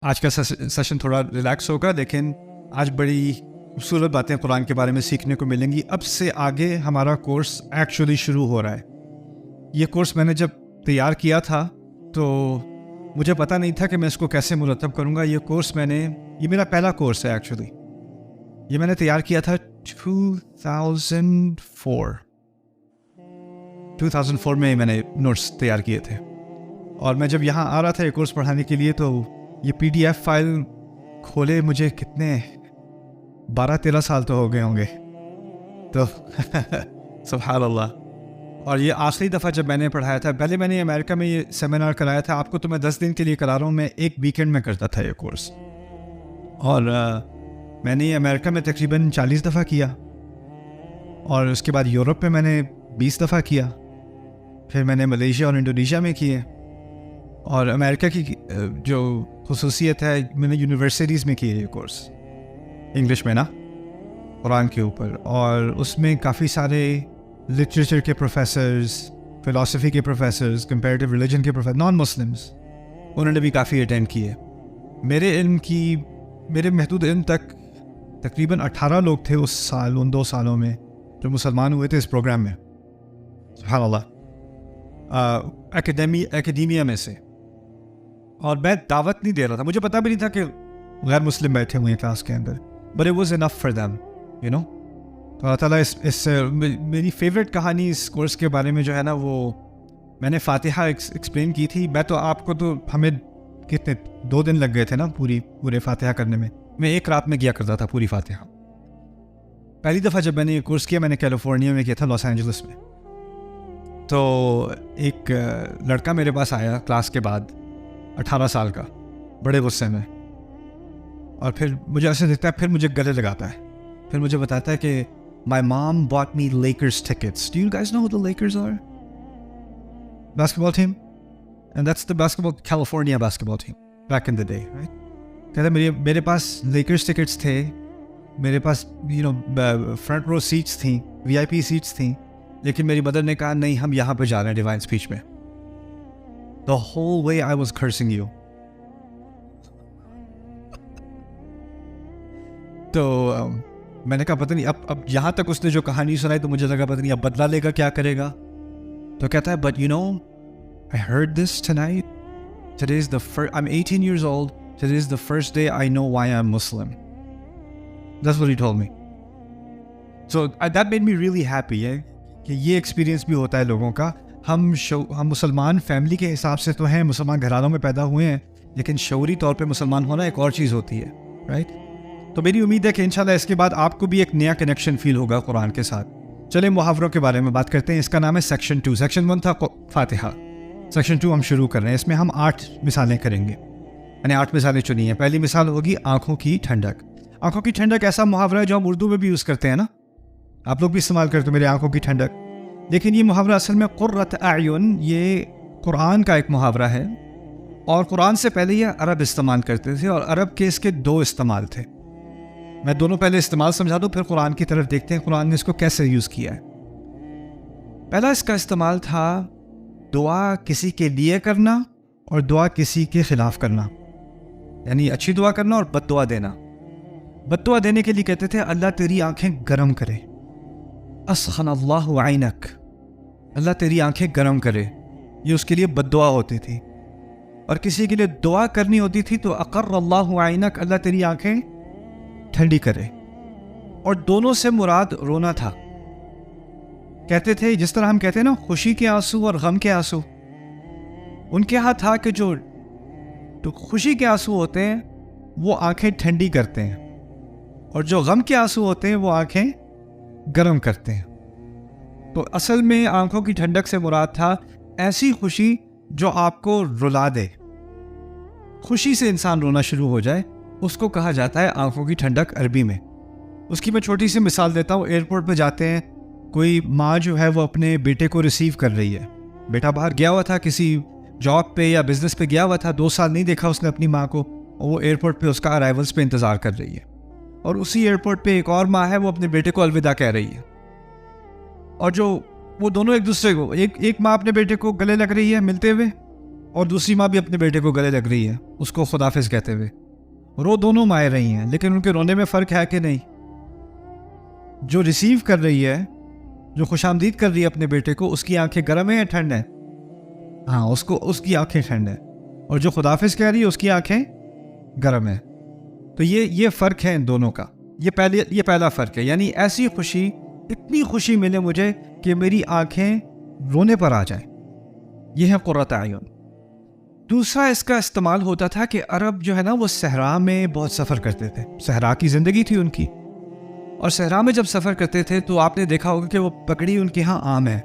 آج کا سیشن تھوڑا ریلیکس ہوگا، لیکن آج بڑی خوبصورت باتیں قرآن کے بارے میں سیکھنے کو ملیں گی۔ اب سے آگے ہمارا کورس ایکچولی شروع ہو رہا ہے۔ یہ کورس میں نے جب تیار کیا تھا تو مجھے پتہ نہیں تھا کہ میں اس کو کیسے مرتب کروں گا۔ یہ میرا پہلا کورس ہے ایکچولی۔ یہ میں نے تیار کیا تھا 2004 میں میں نے نوٹس تیار کیے تھے، اور میں جب یہاں آ رہا تھا یہ کورس پڑھانے کے لیے تو یہ PDF فائل کھولے مجھے کتنے 12-13 سال تو ہو گئے ہوں گے، تو سبحان اللہ۔ اور یہ آخری دفعہ جب میں نے پڑھایا تھا، پہلے میں نے امریکہ میں یہ سیمینار کرایا تھا، آپ کو تو میں 10 دن کے لیے کرا رہا ہوں، میں ایک ویکینڈ میں کرتا تھا یہ کورس، اور میں نے یہ امریکہ میں تقریباً 40 دفعہ کیا، اور اس کے بعد یورپ میں نے 20 دفعہ کیا، پھر میں نے ملیشیا اور انڈونیشیا میں کیے، اور امریکہ کی جو خصوصیت ہے میں نے یونیورسٹیز میں کیے یہ کورس انگلش میں نا، قرآن کے اوپر، اور اس میں کافی سارے لٹریچر کے پروفیسرز، فلاسفی کے پروفیسرز، کمپیریٹیو ریلیجن کے پروفیسر، نان مسلمز، انہوں نے بھی کافی اٹینڈ کیے۔ میرے محدود علم تک تقریباً 18 لوگ تھے ان 2 سالوں میں جو مسلمان ہوئے تھے اس پروگرام میں، سبحان اللہ، اکیڈیمیا میں سے۔ اور میں دعوت نہیں دے رہا تھا، مجھے پتہ بھی نہیں تھا کہ غیر مسلم بیٹھے ہوئے ہیں کلاس کے اندر، but it was enough for them, you know. تو اللہ تعالیٰ اس میری فیوریٹ کہانی اس کورس کے بارے میں جو ہے نا، وہ میں نے فاتحہ ایکسپلین کی تھی۔ میں تو آپ کو تو ہمیں کتنے 2 دن لگ گئے تھے نا پورے فاتحہ کرنے میں ایک رات میں کیا کرتا تھا پوری فاتحہ۔ پہلی دفعہ جب میں نے یہ کورس کیا، میں نے کیلیفورنیا میں کیا تھا، لاس اینجلس میں۔ تو ایک لڑکا میرے پاس آیا کلاس کے بعد، 18 سال کا، بڑے غصے میں، اور پھر مجھے ایسے دیکھتا ہے، پھر مجھے گلے لگاتا ہے، پھر مجھے بتاتا ہے کہ my mom bought me Lakers tickets. Do you guys know who the Lakers are? Basketball team? And that's the California basketball team back in the day, right? کہتا ہے میرے پاس Lakers tickets تھے، میرے پاس فرنٹ رو سیٹس تھیں، VIP seats تھیں، لیکن میری mother نے کہا نہیں، ہم یہاں پہ جا رہے ہیں ڈیوائن اسپیچ میں۔ The whole way I was cursing you. تو میں نے کہا پتہ نہیں، اب یہاں تک اس نے جو کہانی سنائی تو مجھے لگا پتہ نہیں اب بدلا لے گا، کیا کرے گا۔ تو کہتا ہے but you know I heard this tonight. Today is the first, I'm 18 years old. Today is the first day I know why I'm Muslim. That's what he told me. So that made me really happy کہ یہ experience بھی ہوتا ہے لوگوں کا۔ ہم مسلمان family کے حساب سے تو ہیں، مسلمان گھرانوں میں پیدا ہوئے ہیں، لیکن شعوری طور پہ مسلمان ہونا ایک اور چیز ہوتی ہے، رائٹ؟ تو میری امید ہے کہ انشاءاللہ اس کے بعد آپ کو بھی ایک نیا کنیکشن فیل ہوگا قرآن کے ساتھ۔ چلیں محاوروں کے بارے میں بات کرتے ہیں۔ اس کا نام ہے سیکشن 2۔ سیکشن 1 تھا فاتحہ، سیکشن 2 ہم شروع کر رہے ہیں۔ اس میں ہم 8 مثالیں کریں گے، یعنی 8 مثالیں چنی ہیں۔ پہلی مثال ہوگی آنکھوں کی ٹھنڈک۔ آنکھوں کی ٹھنڈک ایسا محاورہ ہے جو ہم اردو میں بھی یوز کرتے ہیں نا، آپ لوگ بھی استعمال کرتے ہو، میری آنکھوں کی ٹھنڈک، لیکن یہ محاورہ اصل میں قرۃ اعین، یہ قرآن کا ایک محاورہ ہے، اور قرآن سے پہلے یہ عرب استعمال کرتے تھے، اور عرب کے اس کے 2 استعمال تھے۔ میں دونوں پہلے استعمال سمجھا دوں، پھر قرآن کی طرف دیکھتے ہیں قرآن نے اس کو کیسے یوز کیا ہے۔ پہلا اس کا استعمال تھا دعا کسی کے لیے کرنا اور دعا کسی کے خلاف کرنا، یعنی اچھی دعا کرنا اور بد دعا دینا۔ بد دعا دینے کے لیے کہتے تھے اللہ تیری آنکھیں گرم کرے، اسخن اللہ عینک، اللہ تیری آنکھیں گرم کرے، یہ اس کے لیے بد دعا ہوتی تھی۔ اور کسی کے لیے دعا کرنی ہوتی تھی تو اقر اللہ عینک، اللہ تیری آنکھیں ٹھنڈی کرے۔ اور دونوں سے مراد رونا تھا۔ کہتے تھے جس طرح ہم کہتے ہیں نا خوشی کے آنسو اور غم کے آنسو، ان کے ہاں تھا کہ جو خوشی کے آنسو ہوتے ہیں وہ آنکھیں ٹھنڈی کرتے ہیں، اور جو غم کے آنسو ہوتے ہیں وہ آنکھیں گرم کرتے ہیں۔ تو اصل میں آنکھوں کی ٹھنڈک سے مراد تھا ایسی خوشی جو آپ کو رلا دے، خوشی سے انسان رونا شروع ہو جائے، اس کو کہا جاتا ہے آنکھوں کی ٹھنڈک عربی میں۔ اس کی میں چھوٹی سی مثال دیتا ہوں۔ ایئرپورٹ پہ جاتے ہیں، کوئی ماں جو ہے وہ اپنے بیٹے کو ریسیو کر رہی ہے، بیٹا باہر گیا ہوا تھا کسی جاب پہ یا بزنس پہ گیا ہوا تھا، 2 سال نہیں دیکھا اس نے اپنی ماں کو، اور وہ ایئرپورٹ پہ اس کا ارائیولس پہ انتظار کر رہی ہے، اور اسی ایئرپورٹ پہ ایک اور ماں ہے، وہ اپنے بیٹے کو الوداع کہہ رہی ہے، اور جو وہ دونوں ایک دوسرے کو، ایک ماں اپنے بیٹے کو گلے لگ رہی ہے ملتے ہوئے، اور دوسری ماں بھی اپنے بیٹے کو گلے لگ رہی ہے اس کو خداحافظ کہتے ہوئے. رو دونوں مائیں رہی ہیں, لیکن ان کے رونے میں فرق ہے کہ نہیں؟ جو ریسیو کر رہی ہے, جو خوش آمدید کر رہی ہے اپنے بیٹے کو, اس کی آنکھیں گرم ہیں یا ٹھنڈ ہیں؟ ہاں, اس کی آنکھیں ٹھنڈ ہیں. اور جو خداحافظ کہہ رہی ہے اس کی آنکھیں گرم ہیں. تو یہ فرق ہے ان دونوں کا. یہ پہلا فرق ہے. یعنی ایسی خوشی, اتنی خوشی ملے مجھے کہ میری آنکھیں رونے پر آ جائیں. یہ ہے قرۃ اعین. دوسرا اس کا استعمال ہوتا تھا کہ عرب جو ہے نا وہ صحرا میں بہت سفر کرتے تھے. صحرا کی زندگی تھی ان کی, اور صحرا میں جب سفر کرتے تھے تو آپ نے دیکھا ہوگا کہ وہ پگڑی ان کے ہاں عام ہے.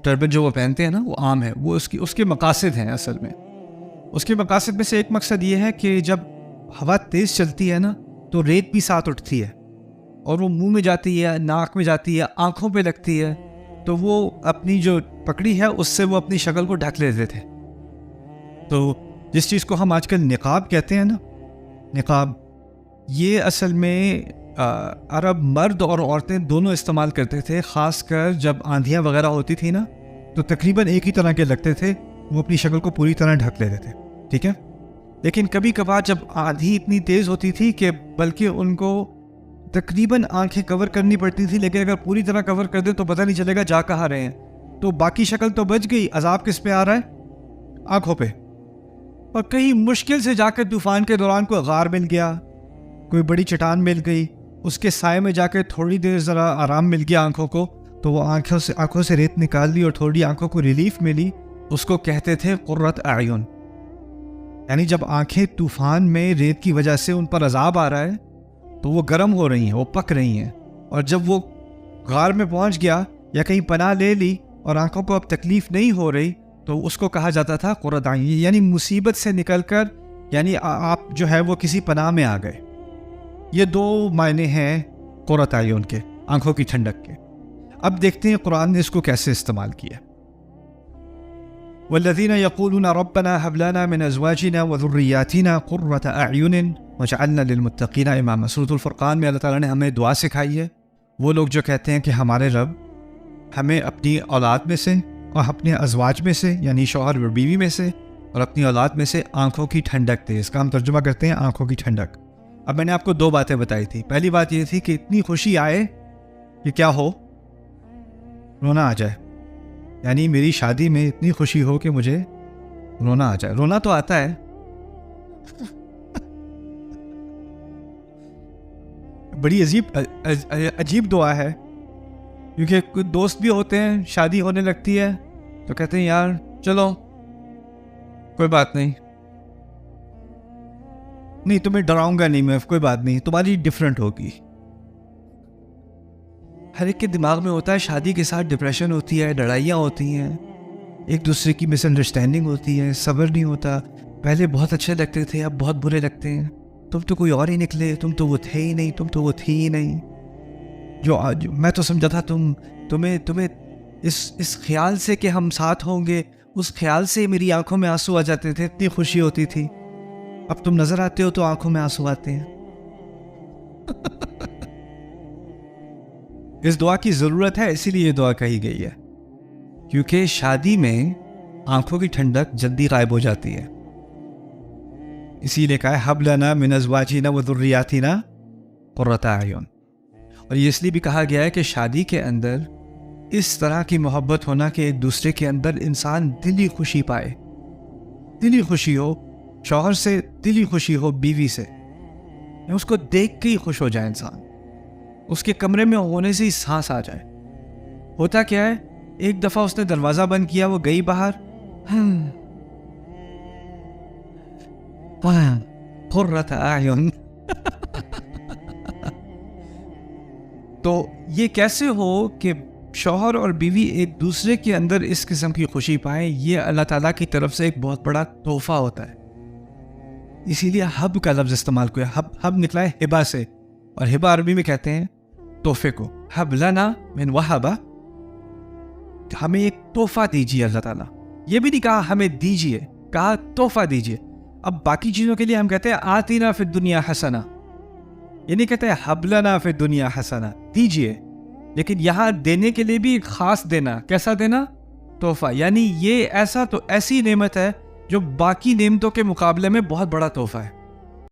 ٹربن جو وہ پہنتے ہیں نا وہ عام ہے. وہ اس کے مقاصد ہیں. اصل میں اس کے مقاصد میں سے ایک مقصد یہ ہے کہ جب ہوا تیز چلتی ہے نا تو ریت بھی ساتھ اٹھتی ہے, اور وہ منہ میں جاتی ہے, ناک میں جاتی ہے, آنکھوں پہ لگتی ہے, تو وہ اپنی جو پکڑی ہے اس سے وہ اپنی شکل کو ڈھک لیتے تھے. تو جس چیز کو ہم آج کل نقاب کہتے ہیں نا, نقاب, یہ اصل میں عرب مرد اور عورتیں دونوں استعمال کرتے تھے. خاص کر جب آندھیاں وغیرہ ہوتی تھی نا تو تقریباً ایک ہی طرح کے لگتے تھے. وہ اپنی شکل کو پوری طرح ڈھک لیتے تھے. ٹھیک ہے, لیکن کبھی کبھار جب آندھی اتنی تیز ہوتی تھی کہ بلکہ ان کو تقریباً آنکھیں کور کرنی پڑتی تھی, لیکن اگر پوری طرح کور کر دیں تو پتہ نہیں چلے گا جا کہاں رہے ہیں. تو باقی شکل تو بچ گئی, عذاب کس پہ آ رہا ہے؟ آنکھوں پہ. اور کہیں مشکل سے جا کر طوفان کے دوران کوئی غار مل گیا, کوئی بڑی چٹان مل گئی, اس کے سائے میں جا کے تھوڑی دیر ذرا آرام مل گیا آنکھوں کو, تو وہ آنکھوں سے ریت نکال لی اور تھوڑی آنکھوں کو ریلیف ملی. اس کو کہتے تھے قرۃ اعین. یعنی جب آنکھیں طوفان میں ریت کی وجہ سے ان پر عذاب آ رہا ہے تو وہ گرم ہو رہی ہیں, وہ پک رہی ہیں, اور جب وہ غار میں پہنچ گیا یا کہیں پناہ لے لی اور آنکھوں کو اب تکلیف نہیں ہو رہی تو اس کو کہا جاتا تھا قرۃ اعین. یعنی مصیبت سے نکل کر, یعنی آپ جو ہے وہ کسی پناہ میں آ گئے. یہ دو معنی ہیں قرۃ اعین کے, آنکھوں کی ٹھنڈک کے. اب دیکھتے ہیں قرآن نے اس کو کیسے استعمال کیا. والذین یقولون ربنا هب لنا من ازواجنا وذریاتنا قرۃ اعین واجعلنا للمتقین اماما. سورۃ الفرقان میں اللہ تعالیٰ نے ہمیں دعا سکھائی ہے. وہ لوگ جو کہتے ہیں کہ ہمارے رب ہمیں اپنی اولاد میں سے اور اپنے ازواج میں سے, یعنی شوہر اور بیوی میں سے, اور اپنی اولاد میں سے آنکھوں کی ٹھنڈک دے. اس کا ہم ترجمہ کرتے ہیں آنکھوں کی ٹھنڈک. اب میں نے آپ کو دو باتیں بتائی تھی. پہلی بات یہ تھی کہ اتنی خوشی آئے کہ کیا ہو, رونا آ جائے. یعنی میری شادی میں اتنی خوشی ہو کہ مجھے رونا آ جائے. رونا تو آتا ہے, بڑی عجیب دعا ہے, کیونکہ کچھ دوست بھی ہوتے ہیں شادی ہونے لگتی ہے تو کہتے ہیں یار چلو کوئی بات نہیں, تمہیں ڈراؤں گا نہیں میں, کوئی بات نہیں, تمہاری ڈفرینٹ ہوگی. ہر ایک کے دماغ میں ہوتا ہے شادی کے ساتھ ڈپریشن ہوتی ہے, لڑائیاں ہوتی ہیں, ایک دوسرے کی مس انڈرسٹینڈنگ ہوتی ہے, صبر نہیں ہوتا. پہلے بہت اچھے لگتے تھے, اب بہت برے لگتے ہیں. تم تو کوئی اور ہی نکلے, تم تو وہ تھے ہی نہیں, تم تو وہ تھی ہی نہیں. جو میں تو سمجھا تھا تمہیں اس خیال سے کہ ہم ساتھ ہوں گے, اس خیال سے میری آنکھوں میں آنسو آ جاتے تھے, اتنی خوشی ہوتی تھی. اب تم نظر آتے ہو تو آنکھوں میں آنسو آتے ہیں. اس دعا کی ضرورت ہے, اسی لیے یہ دعا کہی گئی ہے, کیونکہ شادی میں آنکھوں کی ٹھنڈک جلدی غائب ہو جاتی ہے. اسی لیے کہا ہے ہب لنا من ازواجنا وذریاتنا قرۃ اعین. اور یہ اس لیے بھی کہا گیا ہے کہ شادی کے اندر اس طرح کی محبت ہونا کہ ایک دوسرے کے اندر انسان دلی خوشی پائے, دلی خوشی ہو شوہر سے, دلی خوشی ہو بیوی سے, اس کو دیکھ کے ہی خوش ہو جائے انسان, اس کے کمرے میں ہونے سے ہی سانس آ جائے. ہوتا کیا ہے, ایک دفعہ اس نے دروازہ بند کیا, وہ گئی باہر, قرۃ اعین. تو یہ کیسے ہو کہ شوہر اور بیوی ایک دوسرے کے اندر اس قسم کی خوشی پائیں, یہ اللہ تعالیٰ کی طرف سے ایک بہت بڑا تحفہ ہوتا ہے. اسی لیے حب کا لفظ استعمال کیا. حب نکلا ہے ہبا سے, اور ہبا عربی میں کہتے ہیں تحفے کو. حب لنا من وہبا, ہمیں ایک تحفہ دیجیے اللہ تعالیٰ. یہ بھی نہیں کہا ہمیں دیجیے, کہا تحفہ دیجیے. اب باقی چیزوں کے لیے ہم کہتے ہیں آتینا فی الدنیا حسنہ, یہ نہیں کہتے ہیں حب لنا فی الدنیا حسنہ, دیجیے. لیکن یہاں دینے کے لیے بھی ایک خاص دینا. کیسا دینا؟ تحفہ. یعنی یہ ایسا تو ایسی نعمت ہے جو باقی نعمتوں کے مقابلے میں بہت بڑا تحفہ ہے.